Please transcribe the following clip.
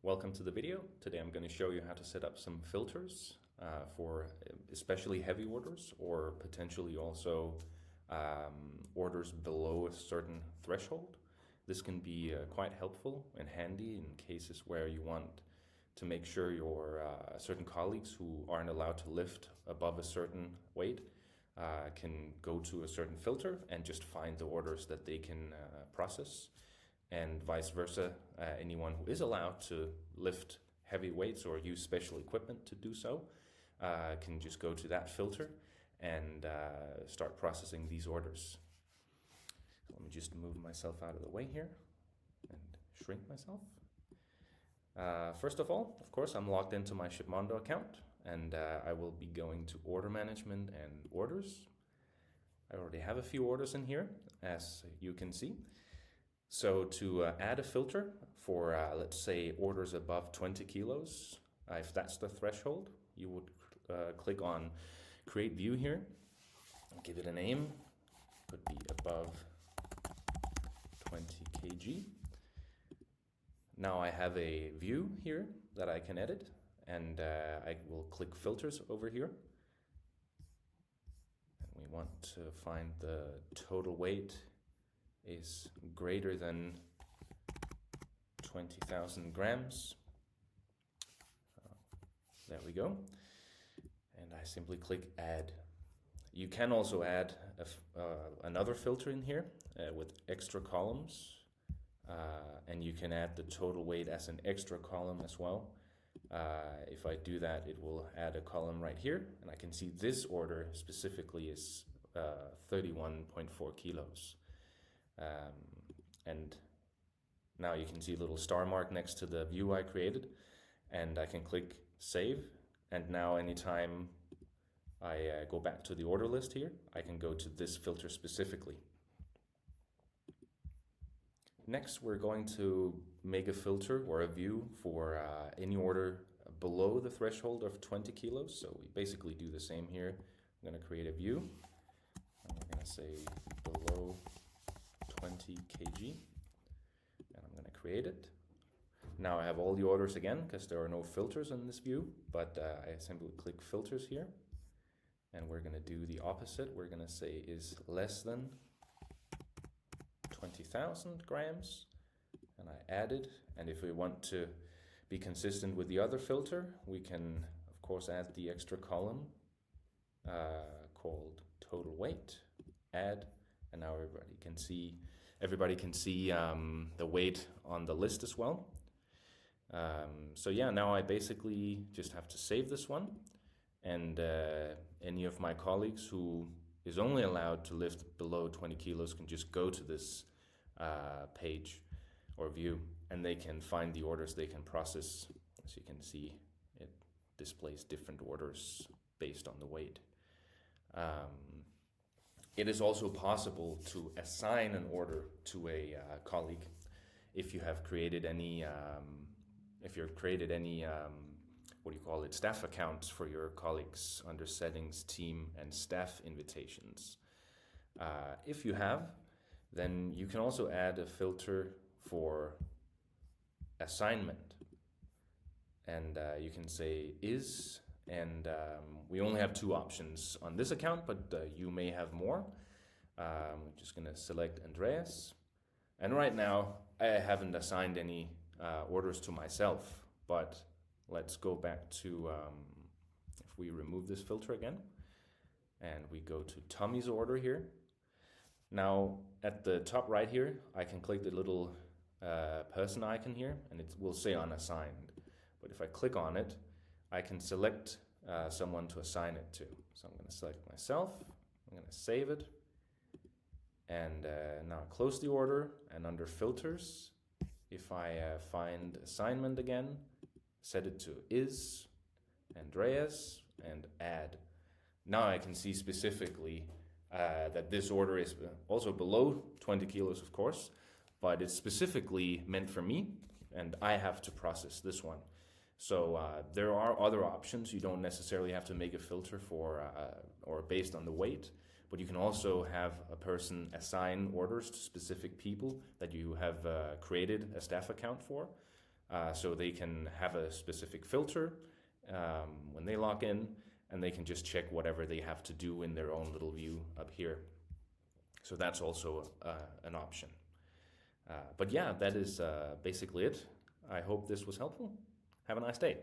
welcome to the video. Today I'm going to show you how to set up some filters for especially heavy orders or potentially also orders below a certain threshold. This can be quite helpful and handy in cases where you want to make sure your certain colleagues who aren't allowed to lift above a certain weight can go to a certain filter and just find the orders that they can process, and vice versa. Anyone who is allowed to lift heavy weights or use special equipment to do so can just go to that filter and start processing these orders. Let me just move myself out of the way here and shrink myself. First of all, of course, I'm logged into my Shipmondo account, and I will be going to order management and orders. I already have a few orders in here, as you can see. So to add a filter for, let's say, orders above 20 kilos, if that's the threshold, you would click on Create View here, give it a name, could be above 20 kg. Now I have a view here that I can edit, and I will click Filters over here. And we want to find the total weight is greater than 20,000 grams. There we go. And I simply click Add. You can also add another filter in here with extra columns. And you can add the total weight as an extra column as well. If I do that, it will add a column right here, and I can see this order specifically is 31.4 kilos. And now you can see a little star mark next to the view I created, and I can click Save. And now anytime I go back to the order list here, I can go to this filter specifically. Next, we're going to make a filter or a view for any order below the threshold of 20 kilos. So we basically do the same here. I'm going to create a view. And we're going to say below 20 kg. And I'm going to create it. Now I have all the orders again because there are no filters in this view, but I simply click Filters here. And we're going to do the opposite. We're going to say is less than 20,000 grams, and I added. And if we want to be consistent with the other filter, we can of course add the extra column called total weight, add, and now everybody can see the weight on the list as well. So yeah, now I basically just have to save this one, and any of my colleagues who is only allowed to lift below 20 kilos can just go to this page or view, and they can find the orders they can process. As you can see, it displays different orders based on the weight. It is also possible to assign an order to a colleague if you have created any staff accounts for your colleagues under Settings, Team, and Staff Invitations. If you have, then you can also add a filter for assignment. And you can say is, and we only have two options on this account, but you may have more. I'm just going to select Andreas. And right now, I haven't assigned any orders to myself, but let's go back to, if we remove this filter again, and we go to Tommy's order here. Now, at the top right here, I can click the little person icon here, and it will say unassigned. But if I click on it, I can select someone to assign it to. So I'm going to select myself, I'm going to save it, and now close the order, and under Filters, if I find assignment again, set it to is, Andreas, and add. Now I can see specifically that this order is also below 20 kilos, of course, but it's specifically meant for me, and I have to process this one. So there are other options. You don't necessarily have to make a filter for or based on the weight, but you can also have a person assign orders to specific people that you have created a staff account for. so they can have a specific filter when they log in, and they can just check whatever they have to do in their own little view up here. So that's also an option. But yeah, that is basically it. I hope this was helpful. Have a nice day.